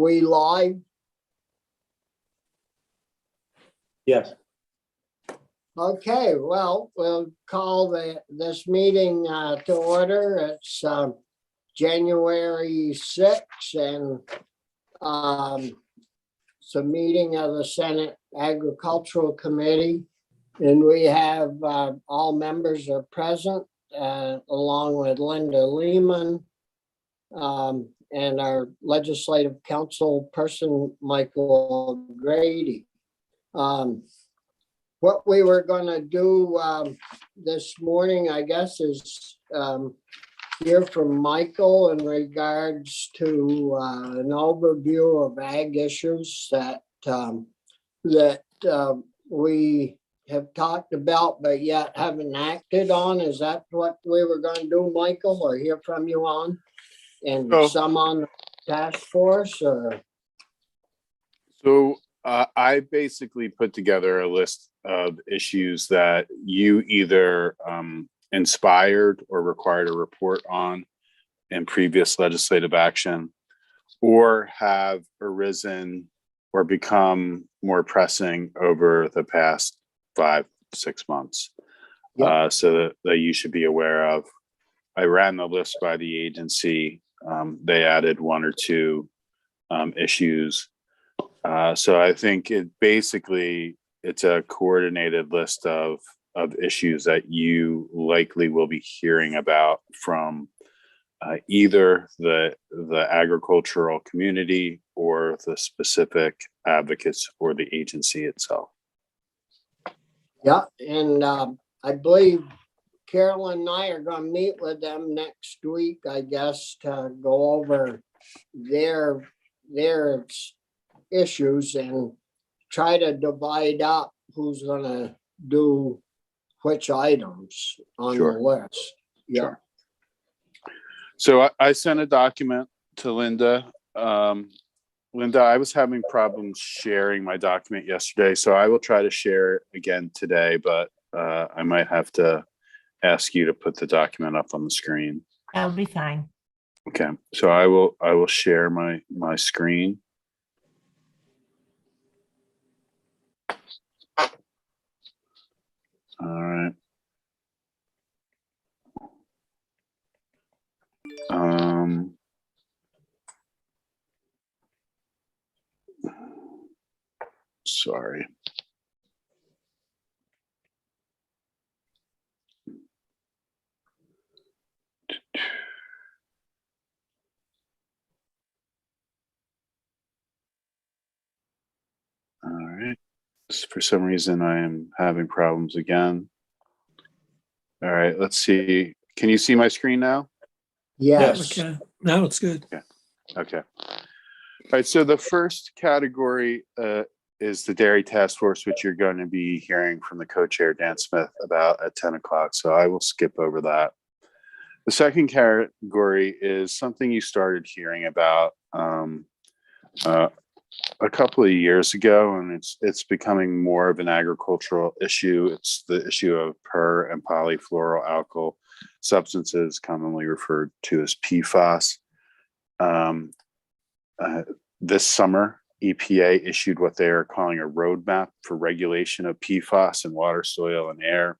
we live? Yes. Okay, well, we'll call this meeting to order. It's January 6th, and it's a meeting of the Senate Agricultural Committee. And we have all members are present, along with Linda Lehman, and our legislative council person, Michael Grady. What we were going to do this morning, I guess, is hear from Michael in regards to an overview of ag issues that we have talked about but yet haven't acted on. Is that what we were going to do, Michael, or hear from you on? And some on the task force, or? So I basically put together a list of issues that you either inspired or required a report on in previous legislative action, or have arisen or become more pressing over the past 5-6 months. Yep. So that you should be aware of. I ran the list by the agency. They added 1 or 2 issues. So I think it's a coordinated list of issues that you likely will be hearing about from either the agricultural community or the specific advocates for the agency itself. Yeah, and I believe Carolyn and I are going to meet with them next week, I guess, to go over their issues and try to divide up who's going to do which items on the list. Yeah. Sure. So I sent a document to Linda. Linda, I was having problems sharing my document yesterday, so I will try to share again today, but I might have to ask you to put the document up on the screen. That'll be fine. Okay, so I will share my screen. All right. Sorry. All right. For some reason, I am having problems again. All right, let's see. Can you see my screen now? Yes. Yeah, okay. No, it's good. Okay. All right. So the first category is the Dairy Task Force, which you're going to be hearing from the co-chair, Dan Smith, about at 10 o'clock. So I will skip over that. The second category is something you started hearing about a couple of years ago, and it's becoming more of an agricultural issue. It's the issue of per and polyfluoroalkyl substances, commonly referred to as PFAS. This summer, EPA issued what they are calling a roadmap for regulation of PFAS in water, soil, and air.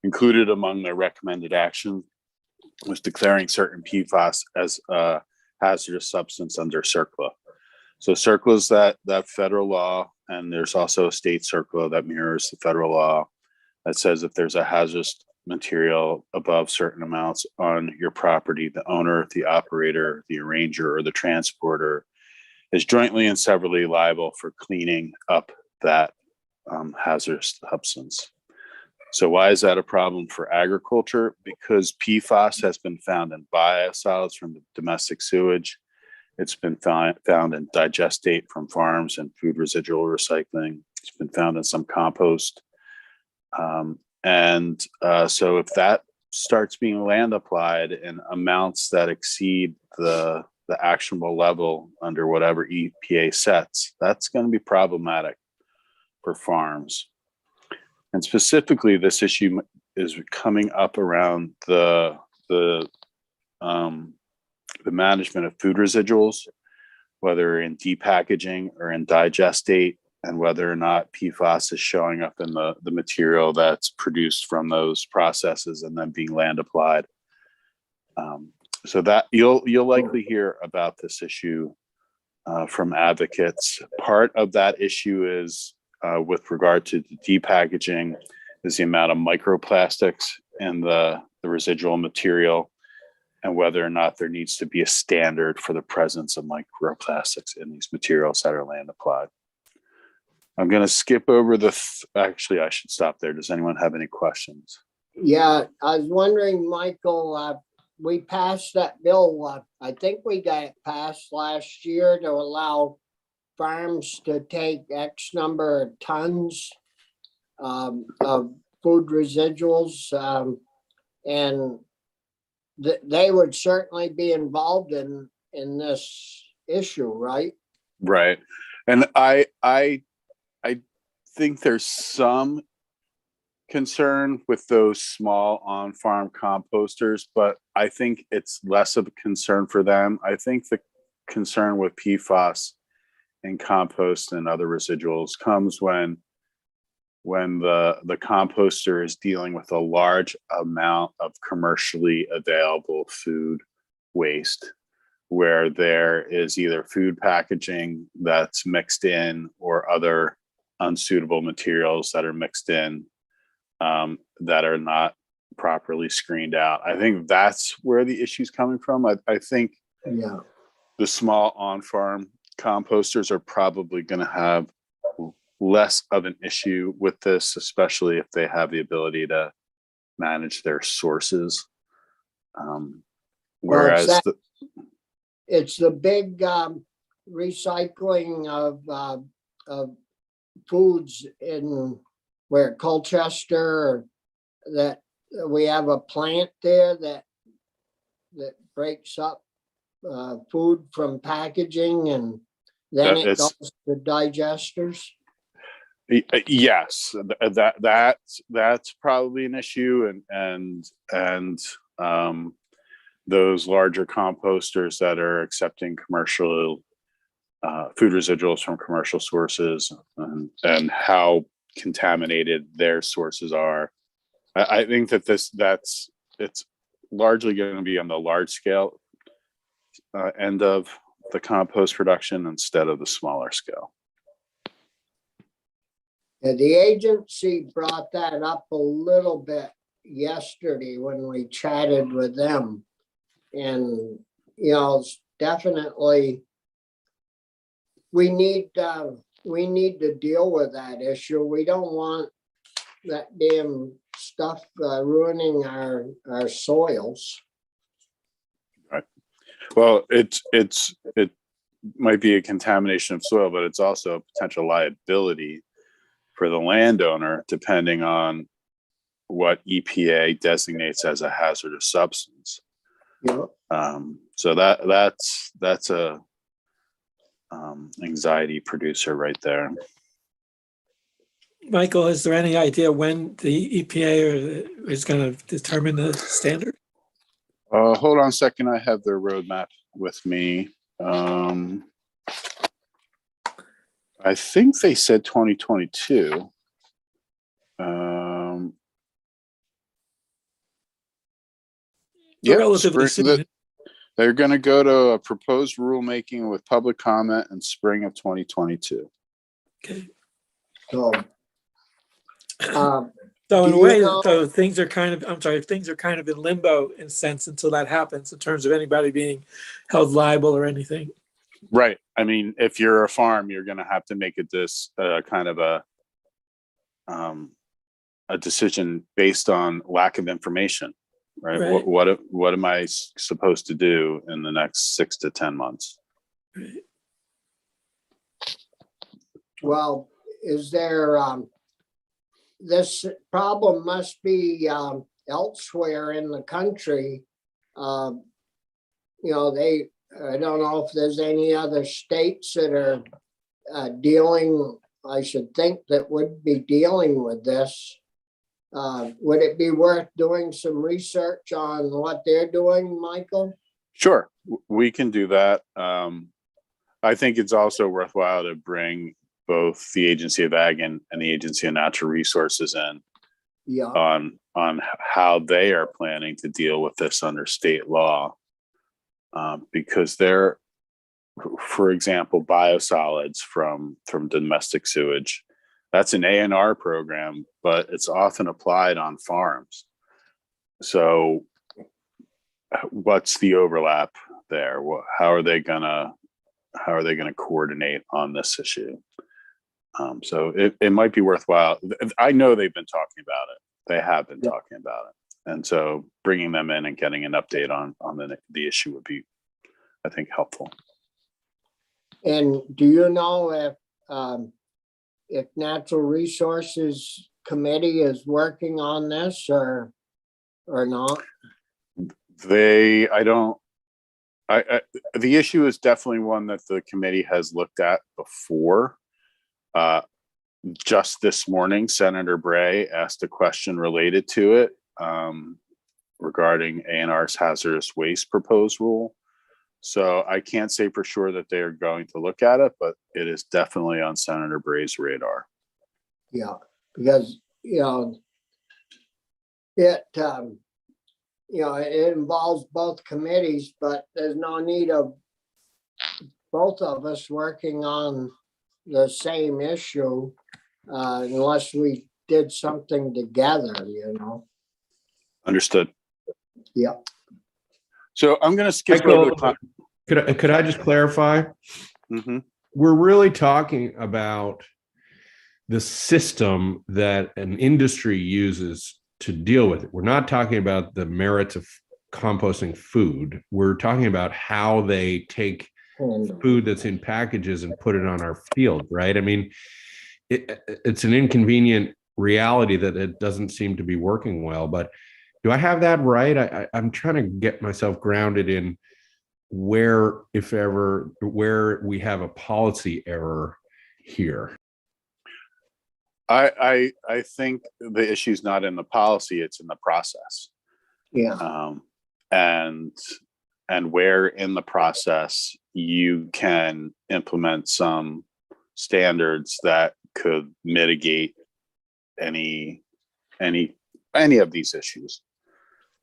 Included among their recommended action was declaring certain PFAS as a hazardous substance under CERCLA. So CERCLA is that federal law, and there's also a state CERCLA that mirrors the federal law that says if there's a hazardous material above certain amounts on your property, the owner, the operator, the arranger, or the transporter is jointly and severally liable for cleaning up that hazardous substance. So why is that a problem for agriculture? Because PFAS has been found in biosolids from domestic sewage. It's been found in digestate from farms and food residual recycling. It's been found in some compost. So if that starts being land applied in amounts that exceed the actionable level under whatever EPA sets, that's going to be problematic for farms. And specifically, this issue is coming up around the management of food residuals. whether in depackaging or in digestate, and whether or not PFAS is showing up in the material that's produced from those processes and then being land applied. So that you'll likely hear about this issue from advocates. Part of that issue is with regard to the depackaging is the amount of microplastics in the residual material, and whether or not there needs to be a standard for the presence of microplastics in these materials that are land applied. I'm going to skip over actually, I should stop there. Does anyone have any questions? Yeah, I was wondering, Michael, we passed that bill, I think we got it passed last year to allow farms to take X number of tons of food residuals, and they would certainly be involved in this issue, right? Right. And I think there's some concern with those small on-farm composters, but I think it's less of a concern for them. I think the concern with PFAS and compost and other residuals comes when the composter is dealing with a large amount of commercially available food waste, where there is either food packaging that's mixed in or other unsuitable materials that are mixed in that are not properly screened out. I think that's where the issue's coming from. I think the small on-farm composters are probably going to have less of an issue with this, especially if they have the ability to manage their sources. Whereas it's the big recycling of foods in where Colchester, that we have a plant there that breaks up food from packaging, and then it goes to digesters. Yes, that's probably an issue, and those larger composters that are accepting commercial food residuals from commercial sources, and how contaminated their sources are. I think that it's largely going to be on the large scale end of the compost production instead of the smaller scale. The agency brought that up a little bit yesterday when we chatted with them, and it's definitely we need to deal with that issue. We don't want that damn stuff ruining our soils. Right. Well, it might be a contamination of soil, but it's also a potential liability for the landowner, depending on what EPA designates as a hazardous substance. Yeah. So that's a anxiety producer right there. Michael, is there any idea when the EPA is going to determine the standard? Hold on a second. I have their roadmap with me. I think they said 2022. Yeah, Relatively soon. They're going to go to a proposed rulemaking with public comment in spring of 2022. Okay. So, So in a way, so things are kind of, things are kind of in limbo in a sense until that happens in terms of anybody being held liable or anything. Right. I mean, if you're a farm, you're going to have to make kind of a decision based on lack of information, right? What am I supposed to do in the next 6 to 10 months? Right. Well, is there this problem must be elsewhere in the country? I don't know if there's any other states that are dealing, I should think, that would be dealing with this. Would it be worth doing some research on what they're doing, Michael? Sure, we can do that. I think it's also worthwhile to bring both the Agency of Ag and the Agency of Natural Resources in Yeah, on how they are planning to deal with this under state law, because they're, for example, biosolids from domestic sewage. That's an A&R program, but it's often applied on farms. So, what's the overlap there? How are they gonna coordinate on this issue? So it might be worthwhile. I know they've been talking about it. They have been talking about it, and so bringing them in and getting an update on the issue would be, I think, helpful. and do you know if Natural Resources Committee is working on this or not? The issue is definitely one that the committee has looked at before. Just this morning, Senator Bray asked a question related to it, regarding A&R's hazardous waste proposed rule. So I can't say for sure that they are going to look at it, but it is definitely on Senator Bray's radar. Yeah, because, it involves both committees, but there's no need of both of us working on the same issue unless we did something together, Understood. Yeah. So I'm going to skip Michael, over the. could I just clarify? Mm-hmm. We're really talking about the system that an industry uses to deal with it. We're not talking about the merits of composting food. We're talking about how they take food that's in packages and put it on our field, right? I mean, it's an inconvenient reality that it doesn't seem to be working well, but do I have that right? I'm trying to get myself grounded in where, if ever, where we have a policy error here. I think the issue is not in the policy; it's in the process. Yeah. And where in the process you can implement some standards that could mitigate any of these issues,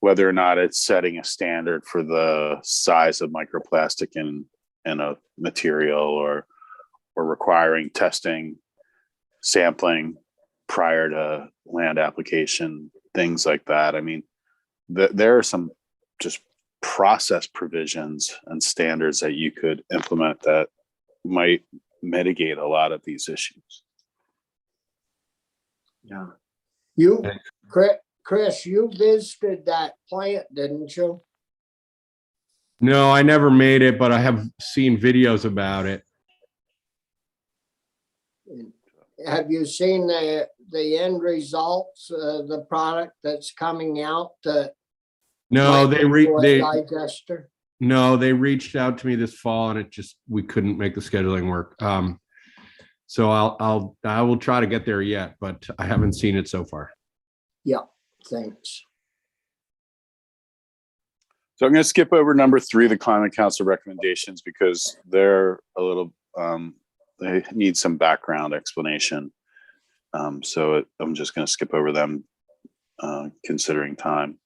whether or not it's setting a standard for the size of microplastic in a material, or requiring testing, sampling prior to land application, things like that. I mean, there are some just process provisions and standards that you could implement that might mitigate a lot of these issues. Yeah. Chris, you visited that plant, didn't you? No, I never made it, but I have seen videos about it. Have you seen the end results, the product that's coming out? No, they digester. No, they reached out to me this fall, and we couldn't make the scheduling work. So I will try to get there yet, but I haven't seen it so far. Yeah, thanks. So I'm going to skip over number 3, the Climate Council recommendations, because they're a little, they need some background explanation. So I'm just going to skip over them, considering time.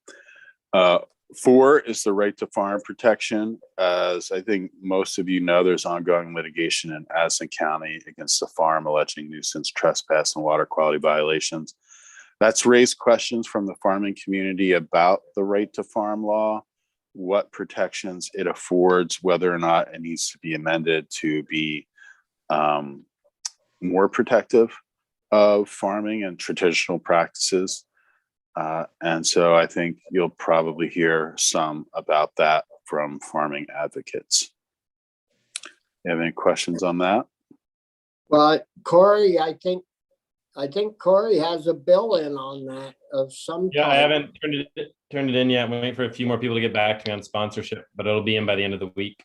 4 is the right to farm protection. As I think most of you know, there's ongoing litigation in Addison County against the farm alleging nuisance, trespass, and water quality violations. That's raised questions from the farming community about the right to farm law, what protections it affords, whether or not it needs to be amended to be more protective of farming and traditional practices. And so I think you'll probably hear some about that from farming advocates. You have any questions on that? Well, Corey, I think Corey has a bill in on that of some Yeah, type. I haven't turned it in yet. I'm waiting for a few more people to get back to me on sponsorship, but it'll be in by the end of the week.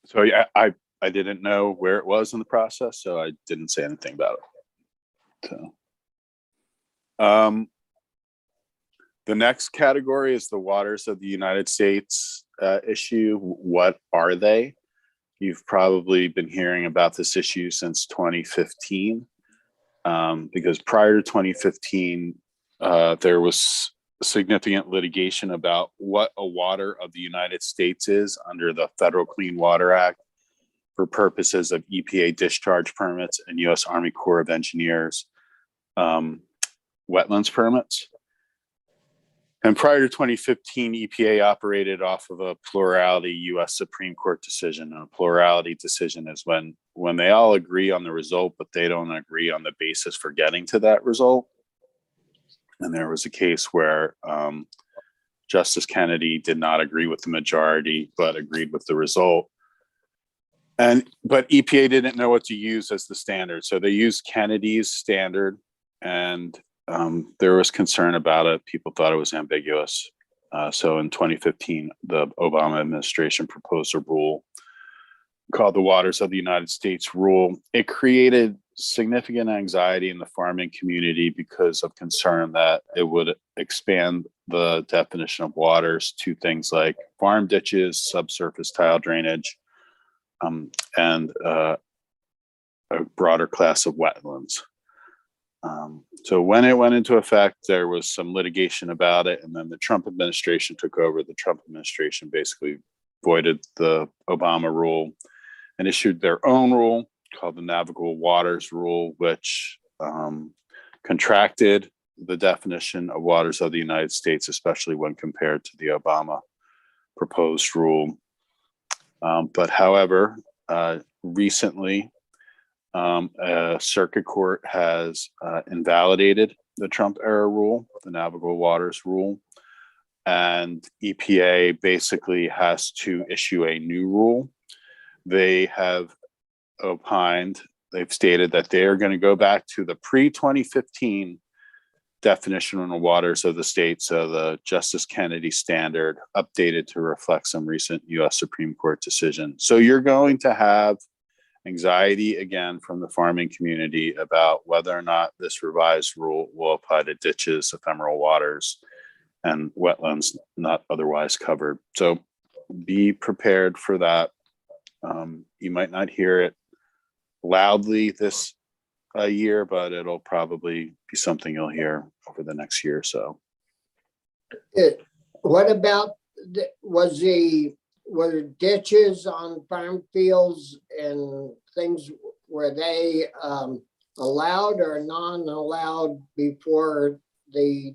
So yeah, I didn't know where it was in the process, so I didn't say anything about it. So, the next category is the waters of the United States. issue. What are they? You've probably been hearing about this issue since 2015, because prior to 2015, there was significant litigation about what a water of the United States is under the Federal Clean Water Act for purposes of EPA discharge permits and U.S. Army Corps of Engineers wetlands permits. And prior to 2015, EPA operated off of a plurality U.S. Supreme Court decision. And a plurality decision is when they all agree on the result, but they don't agree on the basis for getting to that result. And there was a case where Justice Kennedy did not agree with the majority, but agreed with the result. But EPA didn't know what to use as the standard. So they used Kennedy's standard, and there was concern about it. People thought it was ambiguous. So in 2015, the Obama administration proposed a rule called the Waters of the United States Rule. It created significant anxiety in the farming community because of concern that it would expand the definition of waters to things like farm ditches, subsurface tile drainage, and a broader class of wetlands. So when it went into effect, there was some litigation about it, and then the Trump administration took over. The Trump administration basically voided the Obama rule and issued their own rule called the Navigable Waters Rule, which contracted the definition of waters of the United States, especially when compared to the Obama proposed rule. But however, recently, a circuit court has invalidated the Trump era rule, the Navigable Waters Rule, and EPA basically has to issue a new rule. They have opined, they've stated that they are going to go back to the pre-2015 definition on the waters of the state, so the Justice Kennedy standard, updated to reflect some recent U.S. Supreme Court decision. So you're going to have anxiety again from the farming community about whether or not this revised rule will apply to ditches, ephemeral waters, and wetlands not otherwise covered. So be prepared for that. You might not hear it loudly this year, but it'll probably be something you'll hear over the next year or so. What about, were ditches on farm fields and things, were they allowed or non-allowed before the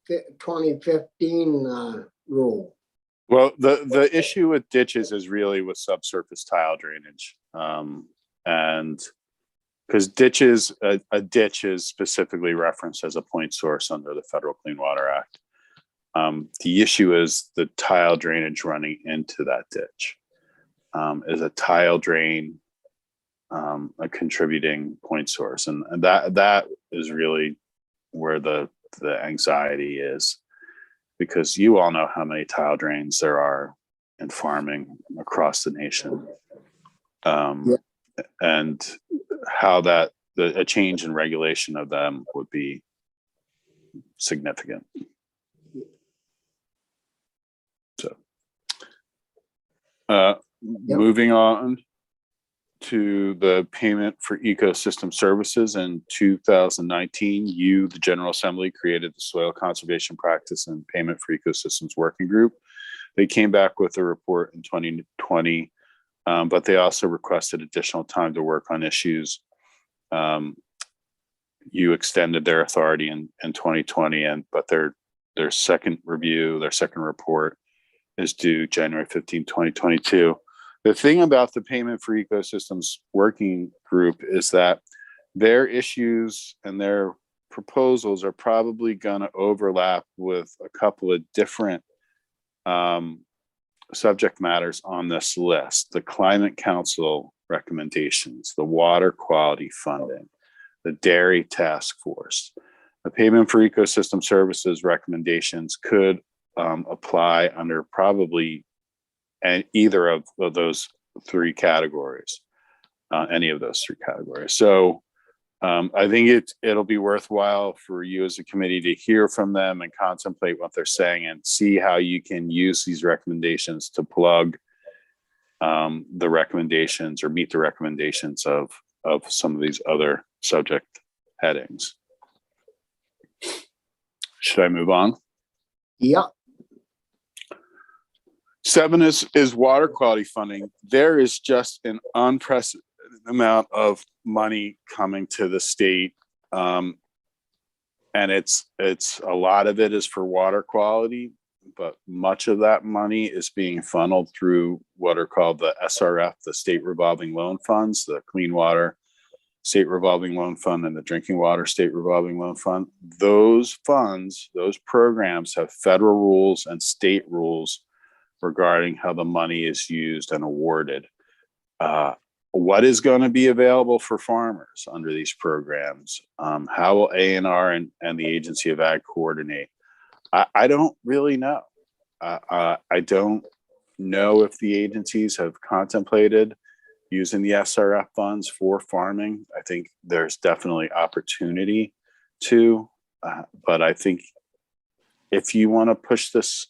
2015 rule? Well, the issue with ditches is really with subsurface tile drainage. And because ditches, a ditch is specifically referenced as a point source under the Federal Clean Water Act. The issue is the tile drainage running into that ditch. Is a tile drain a contributing point source? And that is really where the anxiety is, because you all know how many tile drains there are in farming across the nation. And how a change in regulation of them would be significant. So, moving on to the payment for ecosystem services in 2019, the General Assembly, created the Soil Conservation Practice and Payment for Ecosystems Working Group. They came back with a report in 2020, but they also requested additional time to work on issues. You extended their authority in 2020, but their second review, their second report is due January 15, 2022. The thing about the Payment for Ecosystems Working Group is that their issues and their proposals are probably going to overlap with a couple of different subject matters on this list: the Climate Council recommendations, the water quality funding, the dairy task force. The Payment for Ecosystem Services recommendations could apply under probably either of those three categories, any of those three categories. So I think it'll be worthwhile for you as a committee to hear from them and contemplate what they're saying and see how you can use these recommendations to plug the recommendations or meet the recommendations of some of these other subject headings. Should I move on? Yep. 7 is water quality funding. There is just an unprecedented amount of money coming to the state. And it's a lot of it is for water quality, but much of that money is being funneled through what are called the SRF, the state revolving loan funds, the Clean Water State Revolving Loan Fund and the Drinking Water State Revolving Loan Fund. Those funds, those programs have federal rules and state rules regarding how the money is used and awarded. What is going to be available for farmers under these programs? How will A&R and the Agency of Ag coordinate? I don't really know. I don't know if the agencies have contemplated using the SRF funds for farming. I think there's definitely opportunity to, but I think if you want to push this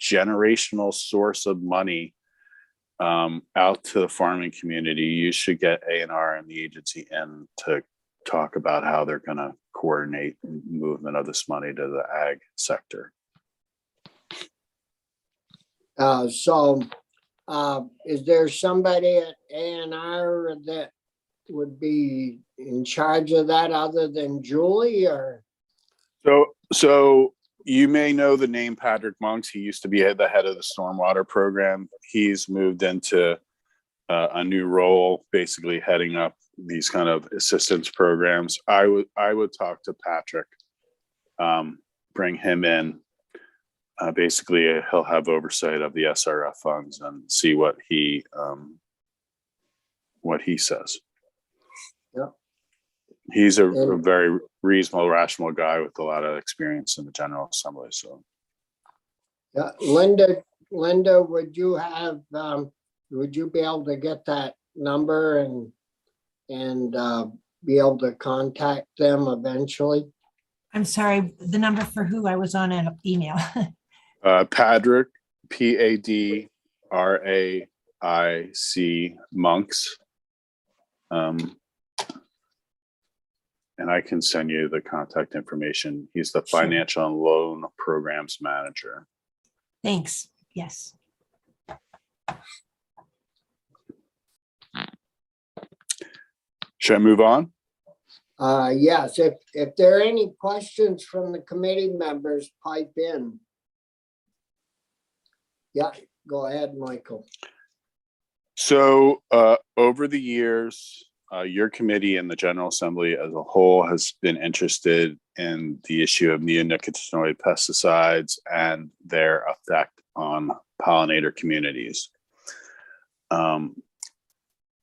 generational source of money out to the farming community, you should get A&R and the agency in to talk about how they're going to coordinate movement of this money to the ag sector. Is there somebody at A&R that would be in charge of that other than Julie, or? So you may know the name Patrick Monks. He used to be the head of the stormwater program. He's moved into a new role, basically heading up these kind of assistance programs. I would talk to Patrick, bring him in. Basically, he'll have oversight of the SRF funds and see what he says. Yeah. He's a very reasonable, rational guy with a lot of experience in the General Assembly. So, yeah, Linda, would you be able to get that number and be able to contact them eventually? I'm sorry, the number for who? I was on an email. Patrick, Padric Monks. And I can send you the contact information. He's the Sure. financial and loan programs manager. Thanks. Yes. Should I move on? Yes, if there are any questions from the committee members, pipe in. Yeah, go ahead, Michael. So over the years, your committee and the General Assembly as a whole has been interested in the issue of neonicotinoid pesticides and their effect on pollinator communities.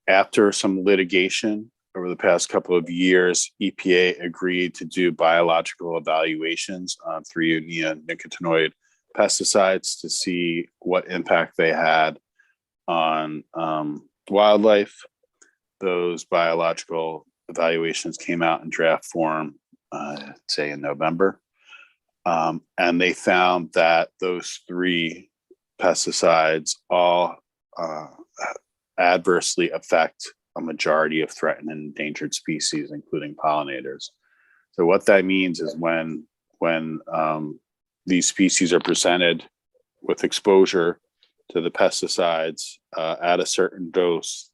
After some litigation over the past couple of years, EPA agreed to do biological evaluations on 3 neonicotinoid pesticides to see what impact they had on wildlife. Those biological evaluations came out in draft form, say in November. And they found that those 3 pesticides all adversely affect a majority of threatened and endangered species, including pollinators. So what that means is when these species are presented with exposure to the pesticides at a certain dose,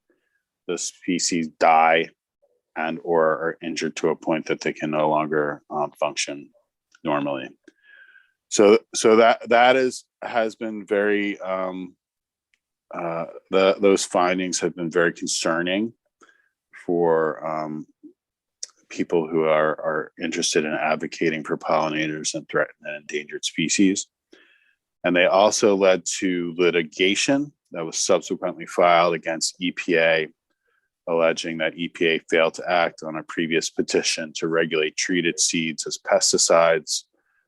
the species die and or are injured to a point that they can no longer function normally. So that has been very those findings have been very concerning for people who are interested in advocating for pollinators and threatened and endangered species. And they also led to litigation that was subsequently filed against EPA, alleging that EPA failed to act on a previous petition to regulate treated seeds as pesticides,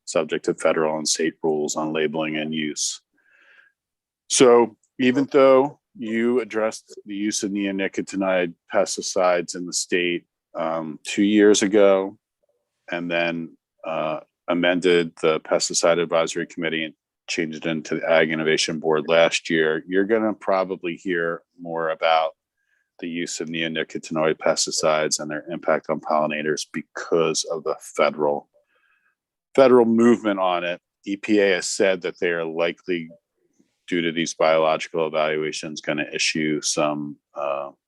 subject to federal and state rules on labeling and use. So even though you addressed the use of neonicotinoid pesticides in the state 2 years ago, and then amended the Pesticide Advisory Committee and changed it into the Ag Innovation Board last year. You're going to probably hear more about the use of neonicotinoid pesticides and their impact on pollinators because of the federal movement on it. EPA has said that they are likely, due to these biological evaluations, going to issue some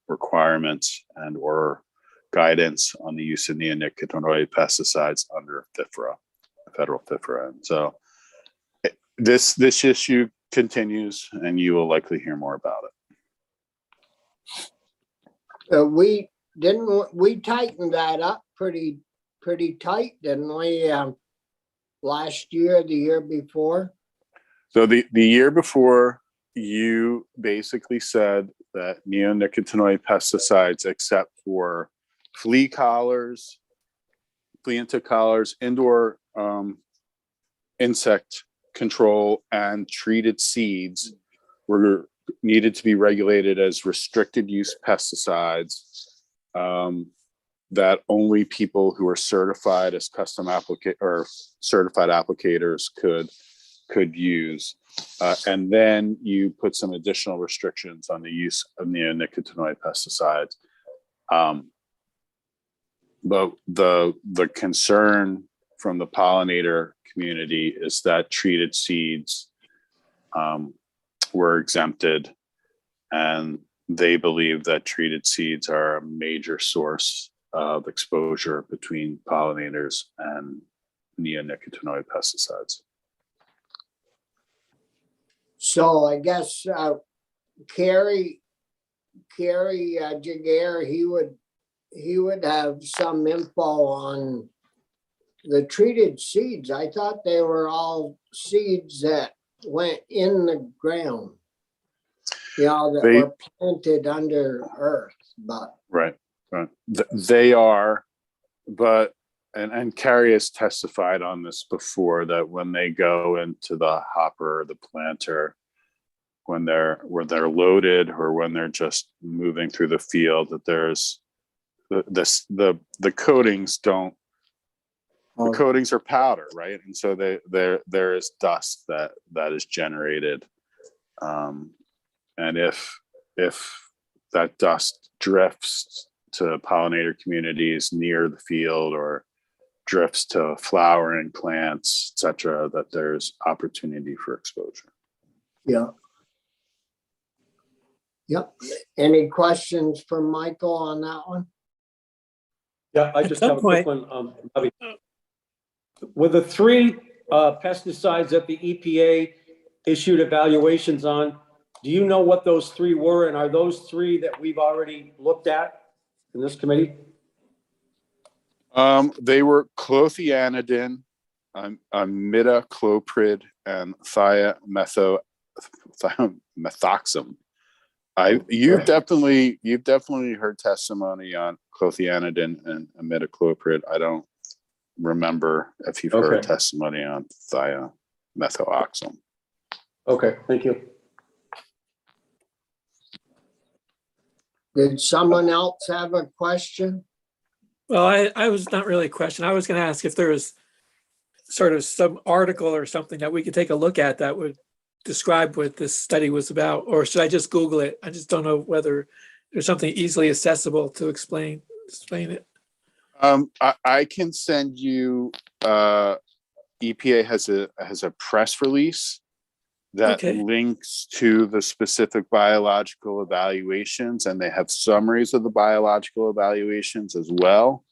requirements and or guidance on the use of neonicotinoid pesticides under FIFRA, federal FIFRA. And so this issue continues, and you will likely hear more about it. We tightened that up pretty tight, didn't we? Last year, the year before. So the year before, you basically said that neonicotinoid pesticides, except for flea collars, flea and tick collars, indoor insect control, and treated seeds, were needed to be regulated as restricted use pesticides, that only people who are certified as custom applicant or certified applicators could use. And then you put some additional restrictions on the use of neonicotinoid pesticides. But the concern from the pollinator community is that treated seeds were exempted, and they believe that treated seeds are a major source of exposure between pollinators and neonicotinoid pesticides. So I guess Kerry Jaguar, he would have some info on the treated seeds. I thought they were all seeds that went in the ground, that were planted under earth. But right. They are, but and Carrie has testified on this before, that when they go into the hopper or the planter, when they're loaded or when they're just moving through the field, that there's the coatings don't. The coatings are powder, right? And so there is dust that is generated, and if that dust drifts to pollinator communities near the field or drifts to flowering plants, etc., that there's opportunity for exposure. yeah. Yep. Any questions for Michael on that one? Yeah, I At just some have a quick point- one. With the three pesticides that the EPA issued evaluations on, do you know what those three were? And are those three that we've already looked at in this committee? They were clothianidin, imidacloprid, and thiamethoxam. You've definitely heard testimony on clothianidin and imidacloprid. I don't remember if you've heard testimony on thiamethoxam. Okay, thank you. Did someone else have a question? Well, I was not really a question. I was going to ask if there was sort of some article or something that we could take a look at that would describe what this study was about, or should I just Google it? I just don't know whether there's something easily accessible to explain it. I can send you. EPA has a press release that links to the specific biological evaluations, and they have summaries of the biological evaluations as well.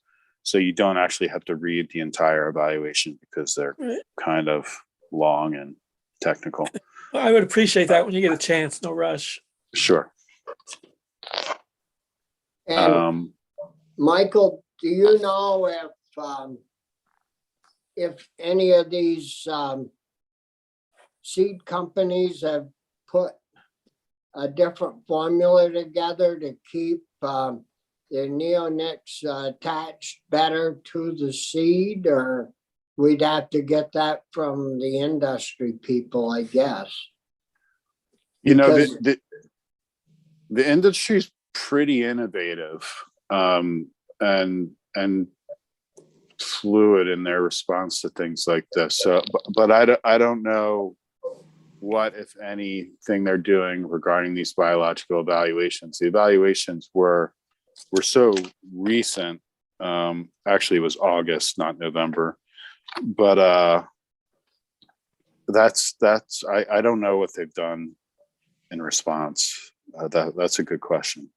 So you don't actually have to read the entire evaluation because they're kind of long and technical. Well, I would appreciate that when you get a chance. No rush. Sure. And Michael, do you know if any of these seed companies have put a different formula together to keep their neonics attached better to the seed, or we'd have to get that from the industry people, I guess? The industry's pretty innovative. and fluid in their response to things like this. So, but I don't know what, if anything, they're doing regarding these biological evaluations. The evaluations were so recent. Actually, it was August, not November. But I don't know what they've done in response. That's a good question.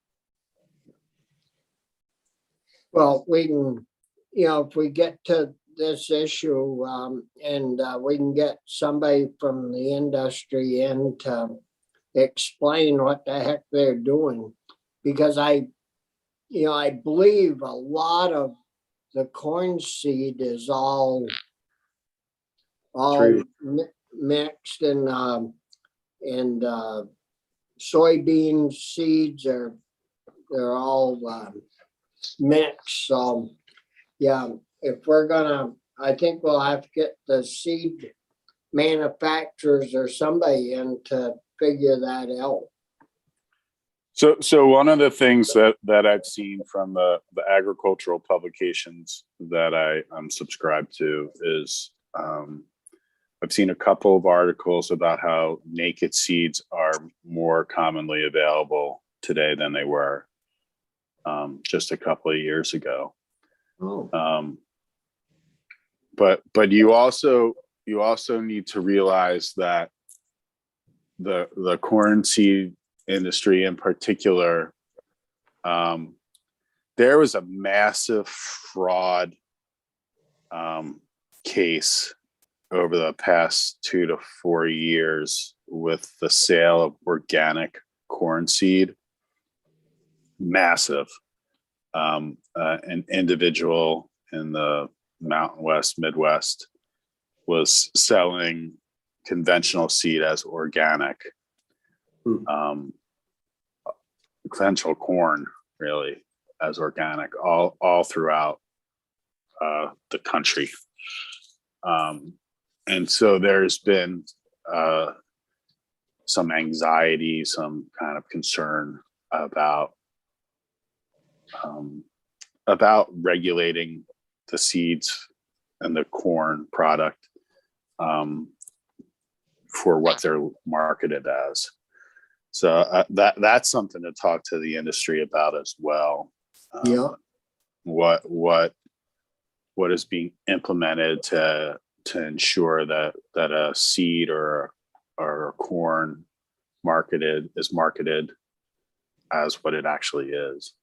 Well, we can, if we get to this issue, and we can get somebody from the industry in to explain what the heck they're doing. Because I believe a lot of the corn seed is all True. mixed, and soybean seeds they're all mixed. So yeah, if we're gonna, I think we'll have to get the seed manufacturers or somebody in to figure that out. So one of the things that I've seen from the agricultural publications that I'm subscribed to is I've seen a couple of articles about how naked seeds are more commonly available today than they were just a couple of years ago. Oh. But you also need to realize that the corn seed industry in particular, there was a massive fraud case over the past 2 to 4 years with the sale of organic corn seed. Massive. An individual in the Mountain West, Midwest was selling conventional seed as organic. Conventional corn, really, as organic, all throughout the country. And so there's been some anxiety, some kind of concern about regulating the seeds and the corn product for what they're marketed as. So that's something to talk to the industry about as well. Yeah. What is being implemented to ensure that a seed or corn is marketed as what it actually is.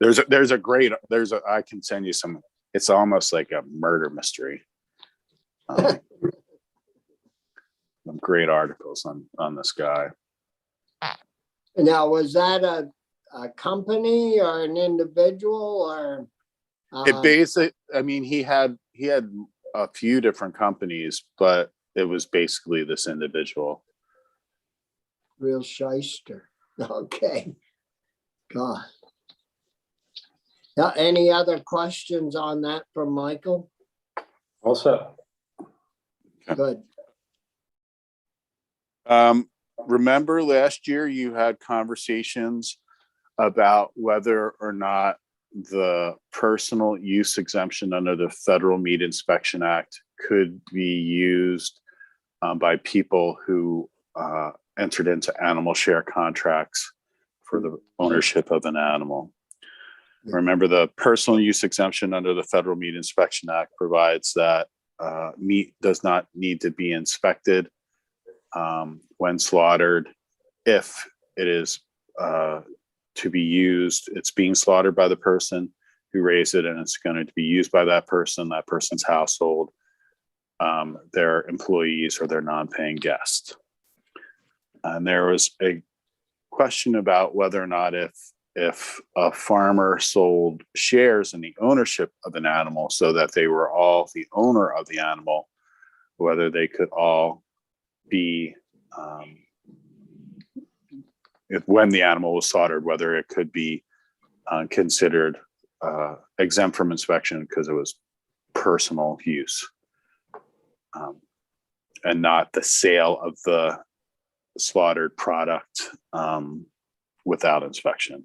I can send you some. It's almost like a murder mystery. Some great articles on this guy. Now, was that a company or an individual, or? It basically, I mean, he had a few different companies, but it was basically this individual. Real shyster. Okay. God. Now, any other questions on that from Michael? Also, Good. Remember last year you had conversations about whether or not the personal use exemption under the Federal Meat Inspection Act could be used by people who entered into animal share contracts for the ownership of an animal. Remember, the personal use exemption under the Federal Meat Inspection Act provides that meat does not need to be inspected when slaughtered if it is to be used. It's being slaughtered by the person who raised it, and it's going to be used by that person's household, their employees, or their non-paying guests. And there was a question about whether or not if a farmer sold shares in the ownership of an animal so that they were all the owner of the animal, whether they could all be, when the animal was slaughtered, whether it could be considered exempt from inspection because it was personal use and not the sale of the slaughtered product without inspection.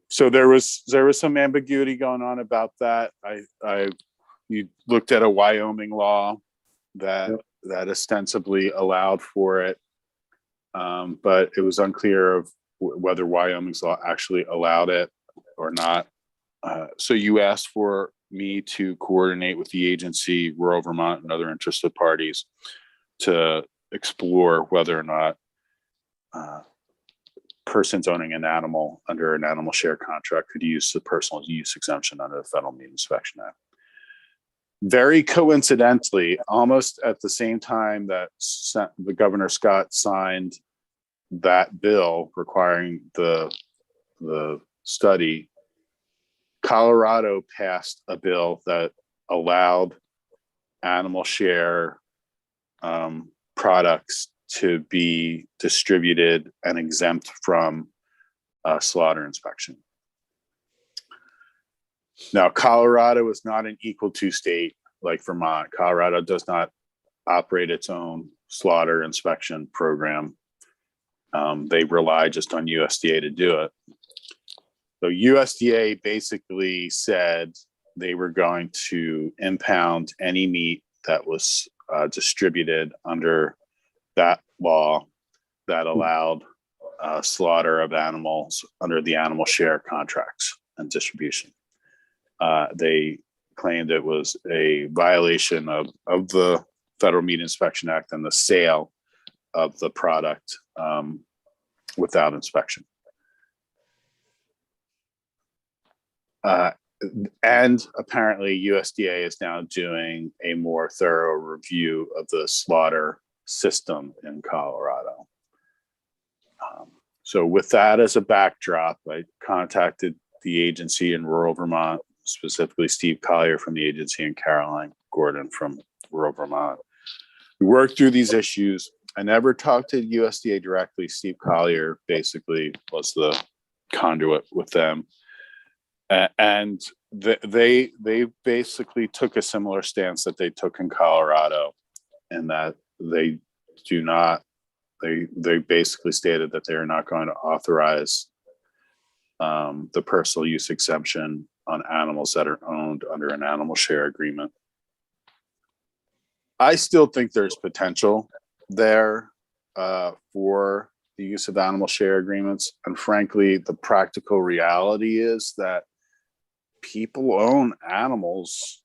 So there was some ambiguity going on about that. You looked at a Wyoming law that ostensibly allowed for it, but it was unclear of whether Wyoming's law actually allowed it or not. So you asked for me to coordinate with the agency, rural Vermont, and other interested parties to explore whether or not persons owning an animal under an animal share contract could use the personal use exemption under the Federal Meat Inspection Act. Very coincidentally, almost at the same time that the Governor Scott signed that bill requiring the study, Colorado passed a bill that allowed animal share products to be distributed and exempt from slaughter inspection. Now, Colorado is not an equal to state like Vermont. Colorado does not operate its own slaughter inspection program. They rely just on USDA to do it. So USDA basically said they were going to impound any meat that was distributed under that law that allowed slaughter of animals under the animal share contracts and distribution. They claimed it was a violation of the Federal Meat Inspection Act and the sale of the product without inspection. And apparently USDA is now doing a more thorough review of the slaughter system in Colorado. So with that as a backdrop, I contacted the agency in rural Vermont, specifically Steve Collier from the agency and Caroline Gordon from rural Vermont. We worked through these issues. I never talked to USDA directly. Steve Collier basically was the conduit with them. And they basically took a similar stance that they took in Colorado, in that they basically stated that they are not going to authorize the personal use exemption on animals that are owned under an animal share agreement. I still think there's potential there for the use of animal share agreements. And frankly, the practical reality is that people own animals,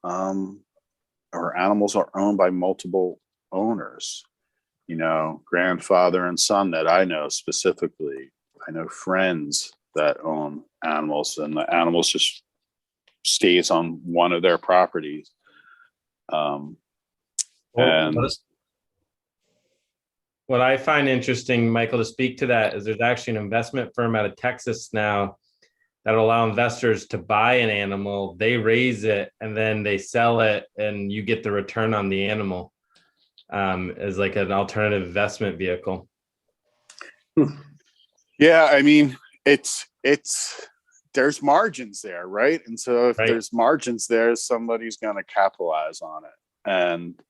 or animals are owned by multiple owners. You know, grandfather and son that I know specifically. I know friends that own animals, and the animals just stays on one of their properties. And what I find interesting, Michael, to speak to that is there's actually an investment firm out of Texas now that will allow investors to buy an animal, they raise it, and then they sell it, and you get the return on the animal as like an alternative investment vehicle. yeah, I mean, it's there's margins there, right? And so if there's margins there, somebody's going to capitalize on it. And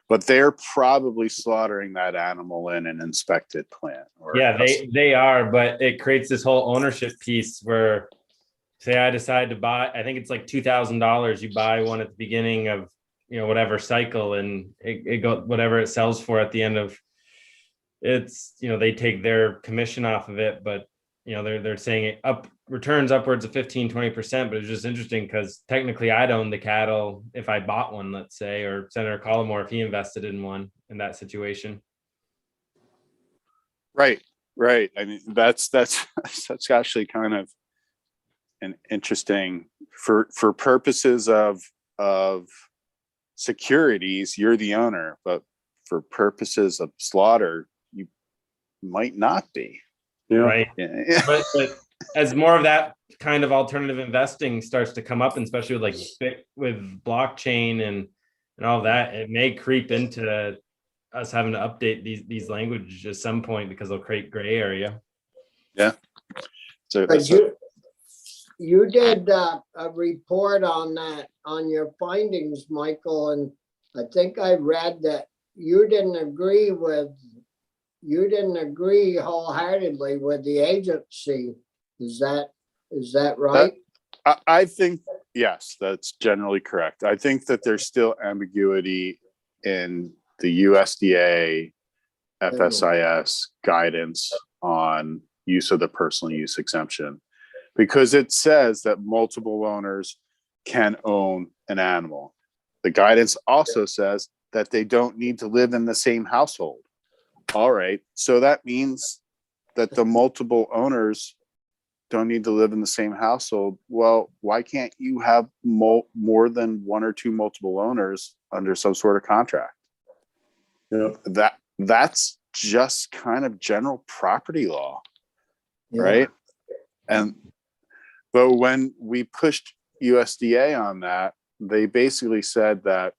but they're probably slaughtering that animal in an inspected plant. Yeah, they are, but it creates this whole ownership piece where, say I decide to buy, I think it's like $2,000. You buy one at the beginning of, you know, whatever cycle, and it go whatever it sells for at the end of it's, you know, they take their commission off of it, but you know, they're saying it returns upwards of 15-20%, but it's just interesting because technically I'd own the cattle if I bought one, let's say, or Senator Collmore if he invested in one in that situation. Right. I mean, that's actually kind of an interesting, for purposes of securities, you're the owner, but for purposes of slaughter, you might not be. Yeah. Right. Yeah. But as more of that kind of alternative investing starts to come up, and especially with blockchain and all that, it may creep into us having to update these languages at some point because they'll create gray area. Yeah. So But you did a report on that, on your findings, Michael, and I think I read that you didn't agree with you didn't agree wholeheartedly with the agency. Is that right? I think, yes, that's generally correct. I think that there's still ambiguity in the USDA FSIS guidance on use of the personal use exemption, because it says that multiple owners can own an animal. The guidance also says that they don't need to live in the same household. All right, so that means that the multiple owners don't need to live in the same household. Well, why can't you have more than one or two multiple owners under some sort of contract? Yeah. That's just kind of general property law, Yeah. right? But when we pushed USDA on that, they basically said that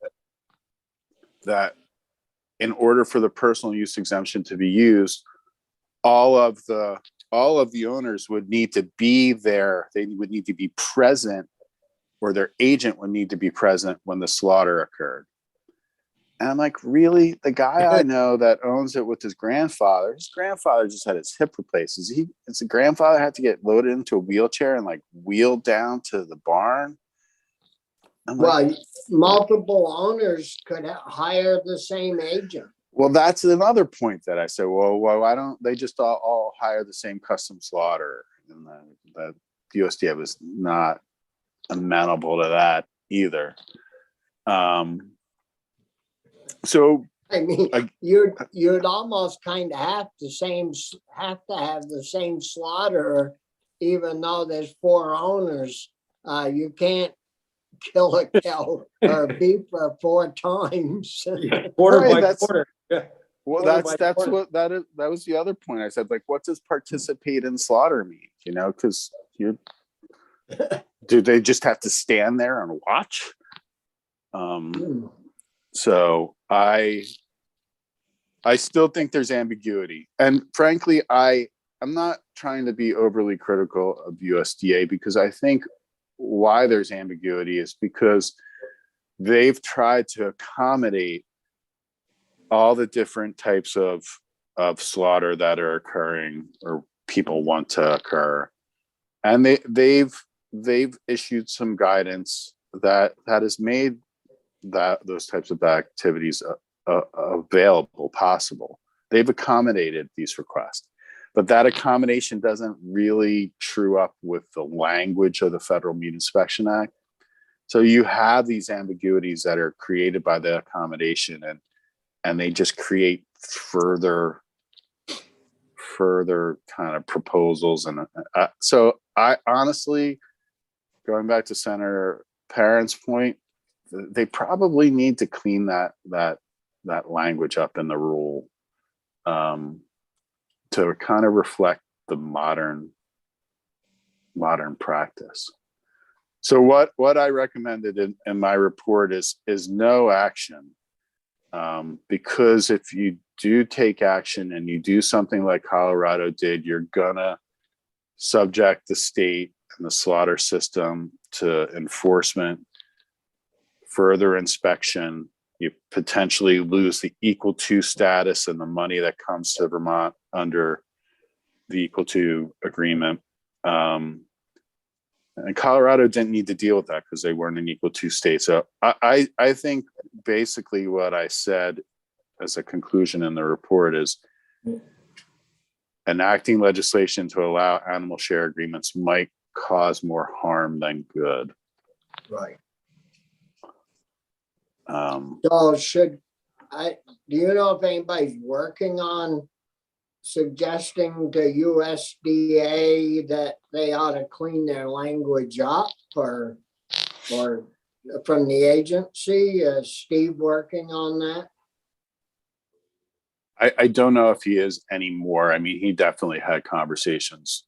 in order for the personal use exemption to be used, all of the owners would need to be there. They would need to be present, or their agent would need to be present when the slaughter occurred. And I'm like, really? The guy I know that owns it with his grandfather just had his hip replaced. Is the grandfather had to get loaded into a wheelchair and like wheeled down to the barn? I'm like, Well, multiple owners could hire the same agent. well, that's another point that I said, well, why don't they just all hire the same custom slaughter? And the USDA was not amenable to that either. So I mean, you'd almost kind of have to have the same slaughterer, even though there's 4 owners. You can't kill a cow or beef 4 times. Quarter Right, by quarter. Yeah. well, Quarter that's by quarter. what that was the other point. I said, like, what does participate in slaughter mean? You know, because do they just have to stand there and watch? So I still think there's ambiguity, and frankly, I'm not trying to be overly critical of USDA, because I think why there's ambiguity is because they've tried to accommodate all the different types of slaughter that are occurring or people want to occur, and they've issued some guidance that has made those types of activities available, possible. They've accommodated these requests, but that accommodation doesn't really true up with the language of the Federal Meat Inspection Act. So you have these ambiguities that are created by the accommodation, and they just create further kind of proposals. And so I honestly, going back to Senator Parent's point, they probably need to clean that language up in the rule to kind of reflect the modern practice. So what I recommended in my report is no action, because if you do take action and you do something like Colorado did, you're gonna subject the state and the slaughter system to enforcement, further inspection. You potentially lose the equal to status and the money that comes to Vermont under the equal to agreement. And Colorado didn't need to deal with that because they weren't an equal to state. So I think basically what I said as a conclusion in the report is enacting legislation to allow animal share agreements might cause more harm than good. Right. Do you know if anybody's working on suggesting to USDA that they ought to clean their language up, or from the agency? Is Steve working on that? I don't know if he is anymore. I mean, he definitely had conversations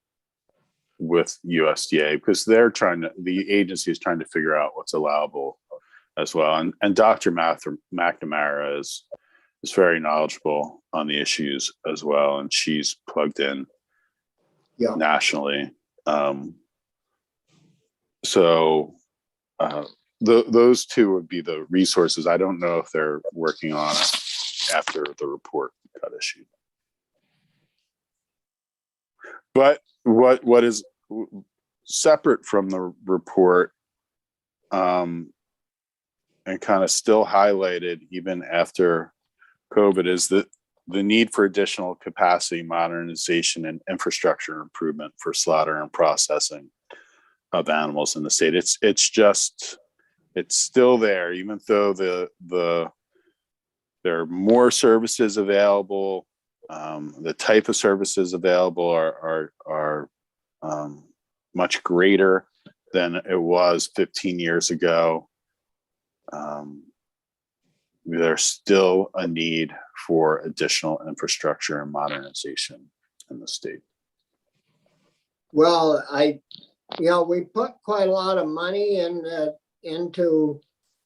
with USDA because the agency is trying to figure out what's allowable as well. And Dr. McNamara is very knowledgeable on the issues as well, and she's plugged in nationally. Those two would be the resources. I don't know if they're working on it after the report got issued. But what is separate from the report, and kind of still highlighted even after COVID, is the need for additional capacity modernization and infrastructure improvement for slaughter and processing of animals in the state. It's still there, even though there are more services available. The type of services available are much greater than it was 15 years ago. There's still a need for additional infrastructure and modernization in the state. Well, we put quite a lot of money into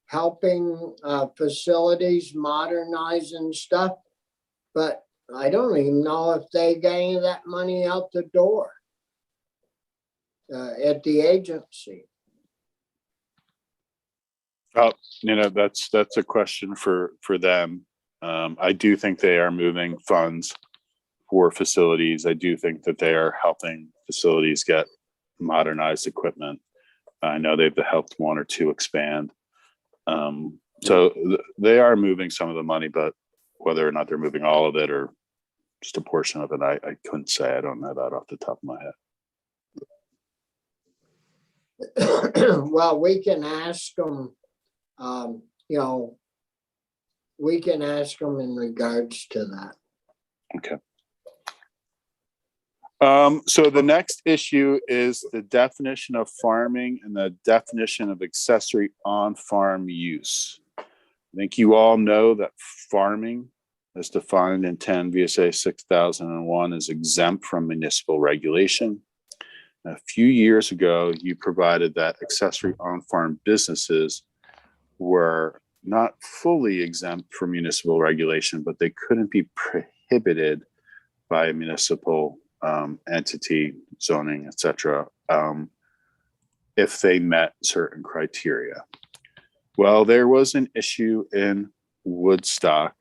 helping facilities modernize and stuff, but I don't even know if they get any of that money out the door at the agency. Oh, that's a question for them. I do think they are moving funds for facilities. I do think that they are helping facilities get modernized equipment. I know they've helped one or two expand. So they are moving some of the money, but whether or not they're moving all of it or just a portion of it, I couldn't say. I don't know that off the top of my head. Well, we can ask them, we can ask them in regards to that. Okay. So the next issue is the definition of farming and the definition of accessory on-farm use. I think you all know that farming, as defined in 10 VSA 6001, is exempt from municipal regulation. A few years ago, you provided that accessory on-farm businesses were not fully exempt from municipal regulation, but they couldn't be prohibited by a municipal entity, zoning, etc., if they met certain criteria. Well, there was an issue in Woodstock.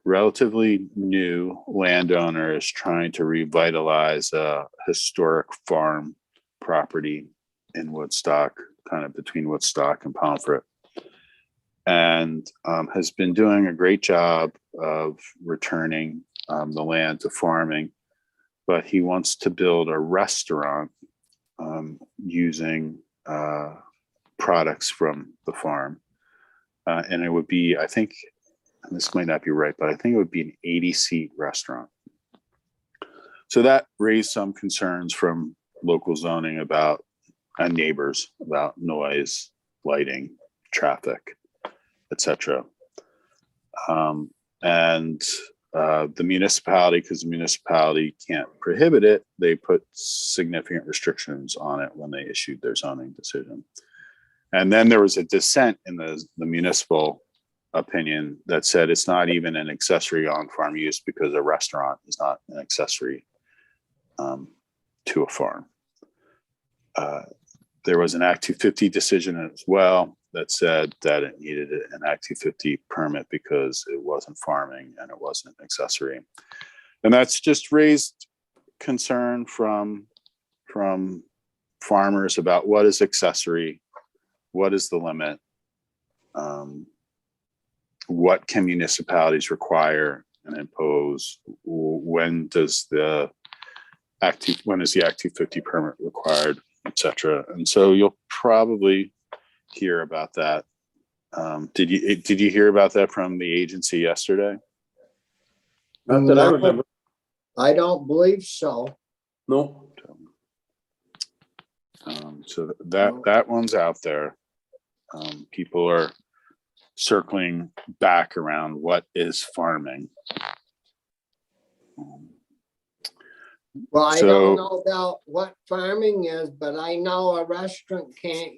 Relatively new landowner is trying to revitalize a historic farm property in Woodstock, kind of between Woodstock and Pomfret, and has been doing a great job of returning the land to farming, but he wants to build a restaurant using products from the farm. And it would be, I think, and this might not be right, but I think it would be an 80-seat restaurant. So that raised some concerns from local zoning about, and neighbors about noise, lighting, traffic, etc. And the municipality, because the municipality can't prohibit it, they put significant restrictions on it when they issued their zoning decision. And then there was a dissent in the municipal opinion that said it's not even an accessory on-farm use because a restaurant is not an accessory to a farm. There was an Act 250 decision as well that said that it needed an Act 250 permit because it wasn't farming and it wasn't accessory. And that's just raised concern from farmers about what is accessory, what is the limit, what can municipalities require and impose, when is the Act 250 permit required, etc. And so you'll probably hear about that. Did you hear about that from the agency yesterday? Not that I remember. I don't believe so. No. So that one's out there. People are circling back around what is farming. Well, I don't know about what farming is, but I know a restaurant can't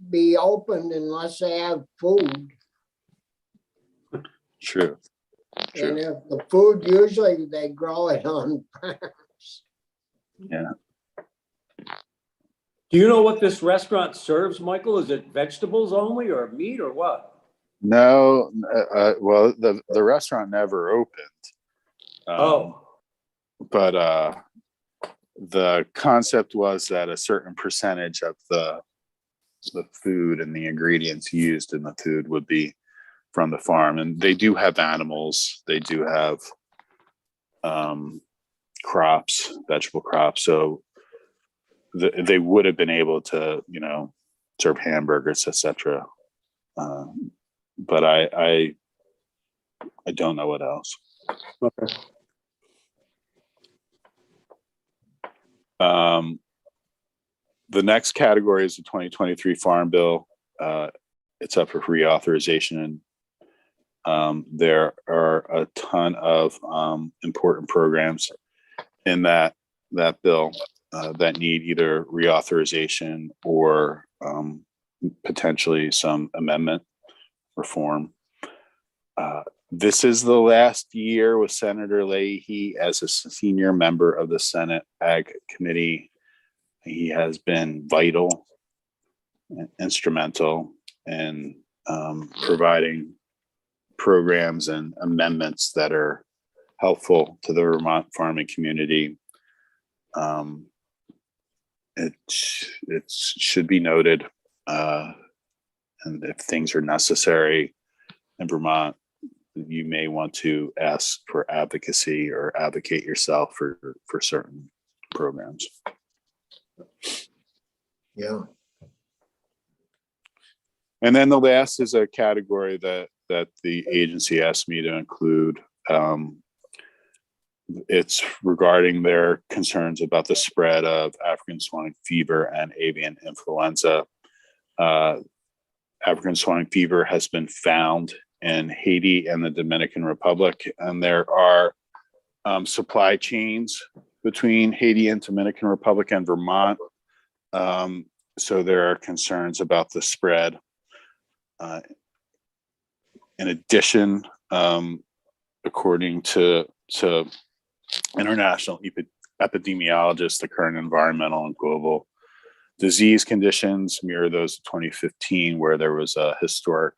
be opened unless they have food. True. And if the food, usually they grow it on farms. Yeah. Do you know what this restaurant serves, Michael? Is it vegetables only or meat or what? No, well, the restaurant never opened. Oh, But the concept was that a certain percentage of the food and the ingredients used in the food would be from the farm. And they do have animals. They do have crops, vegetable crops. So they would have been able to, serve hamburgers, etc. But I don't know what else. okay. The next category is the 2023 Farm Bill. It's up for reauthorization. There are a ton of important programs in that bill that need either reauthorization or potentially some amendment reform. This is the last year with Senator Leahy as a senior member of the Senate Ag Committee. He has been vital and instrumental in providing programs and amendments that are helpful to the Vermont farming community. It should be noted, and if things are necessary in Vermont, you may want to ask for advocacy or advocate yourself for certain programs. Yeah. And then the last is a category that the agency asked me to include. It's regarding their concerns about the spread of African swine fever and avian influenza. African swine fever has been found in Haiti and the Dominican Republic, and there are supply chains between Haiti and Dominican Republic and Vermont. So there are concerns about the spread. In addition, according to international epidemiologists, the current environmental and global disease conditions mirror those of 2015, where there was a historic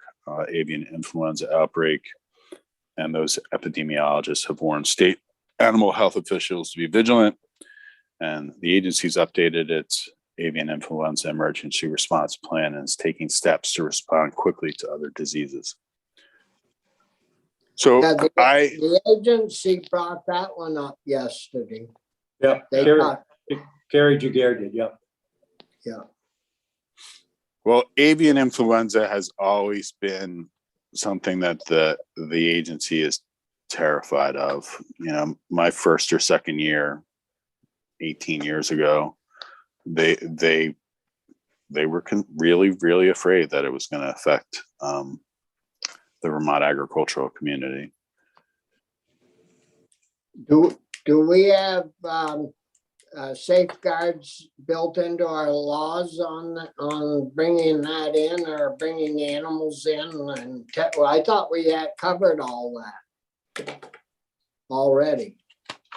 avian influenza outbreak. And those epidemiologists have warned state animal health officials to be vigilant. And the agency's updated its avian influenza emergency response plan and is taking steps to respond quickly to other diseases. So Yeah, the agency brought that one up yesterday. Yeah, They Carrie Jaguar did, yeah. Yeah. Well, avian influenza has always been something that the agency is terrified of. My first or second year, 18 years ago, they were really, really afraid that it was going to affect the Vermont agricultural community. Do we have safeguards built into our laws on bringing that in or bringing animals in? And I thought we had covered all that already.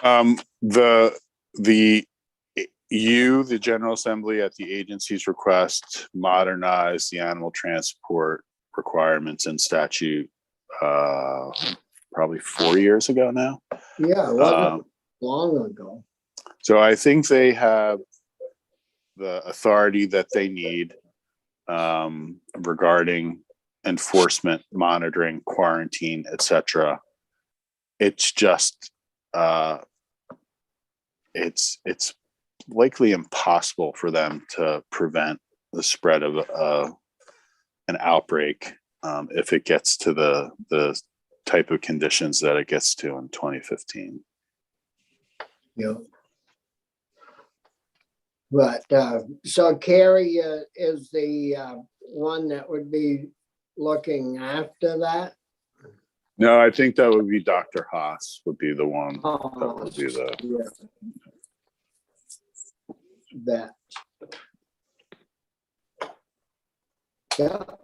The General Assembly at the agency's request modernized the animal transport requirements in statute probably 4 years ago now. Yeah, it wasn't long ago. So I think they have the authority that they need regarding enforcement, monitoring, quarantine, etc. It's just it's likely impossible for them to prevent the spread of an outbreak if it gets to the type of conditions that it gets to in 2015. Yeah. But so Carrie is the one that would be looking after that? No, I think that would be Dr. Haas would be the one that would do that. Yeah. That. Yeah. All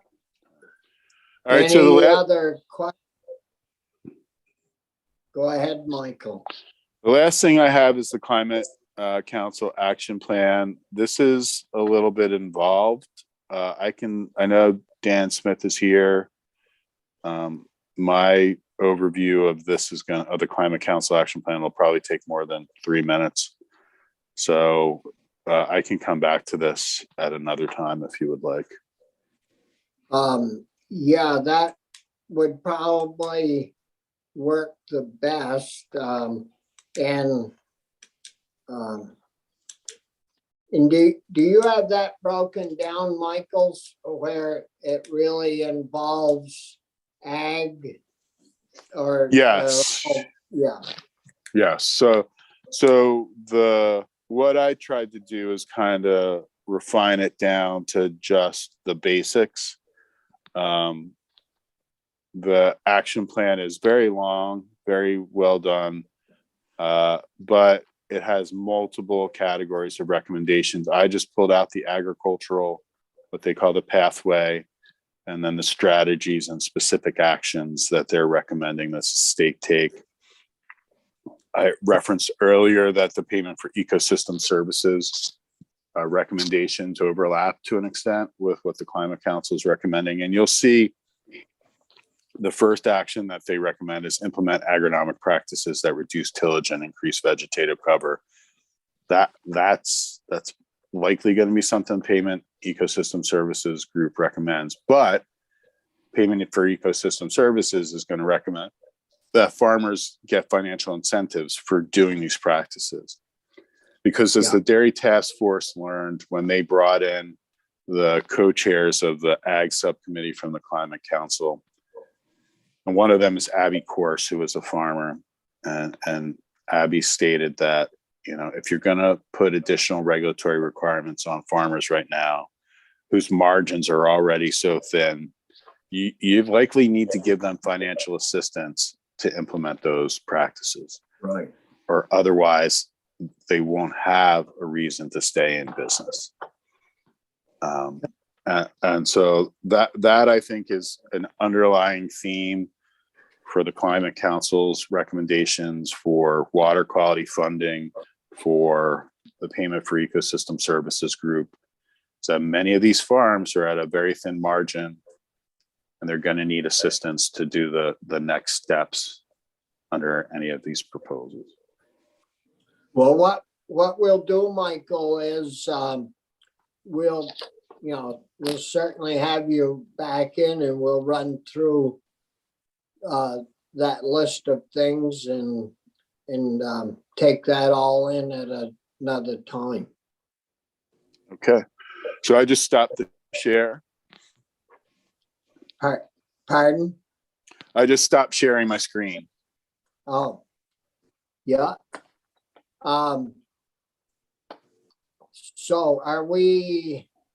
right. Any So the other questions? Go ahead, Michael. last thing I have is the Climate Council Action Plan. This is a little bit involved. I know Dan Smith is here. My overview of this of the Climate Council Action Plan will probably take more than 3 minutes. So I can come back to this at another time if you would like. Yeah, that would probably work the best. And do you have that broken down, Michaels, where it really involves ag or? Yes. Yeah. Yes. So what I tried to do is kind of refine it down to just the basics. The action plan is very long, very well done, but it has multiple categories of recommendations. I just pulled out the agricultural, what they call the pathway, and then the strategies and specific actions that they're recommending the state take. I referenced earlier that the payment for ecosystem services recommendations overlap to an extent with what the Climate Council is recommending. And you'll see the first action that they recommend is implement agronomic practices that reduce tillage and increase vegetative cover. That's likely going to be something Payment Ecosystem Services Group recommends, but Payment for Ecosystem Services is going to recommend that farmers get financial incentives for doing these practices. Because as the Dairy Task Force learned when they brought in the co-chairs of the Ag Subcommittee from the Climate Council, and one of them is Abby Course, who is a farmer, and Abby stated that, you know, if you're going to put additional regulatory requirements on farmers right now, whose margins are already so thin, you likely need to give them financial assistance to implement those practices. Right. Or otherwise, they won't have a reason to stay in business. And so that I think is an underlying theme for the Climate Council's recommendations for water quality funding, for the Payment for Ecosystem Services Group. So many of these farms are at a very thin margin, and they're going to need assistance to do the next steps under any of these proposals. Well, what we'll do, Michael, is we'll certainly have you back in and we'll run through that list of things and take that all in at another time. Okay. So I just stopped the share. Pardon? I just stopped sharing my screen. Oh, yeah. So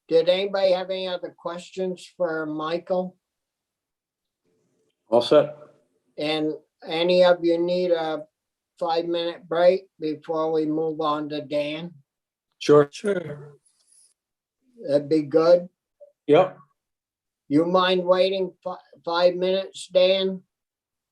did anybody have any other questions for Michael? All set. And any of you need a 5-minute break before we move on to Dan? Sure. Sure. That'd be good. Yep. You mind waiting 5 minutes, Dan?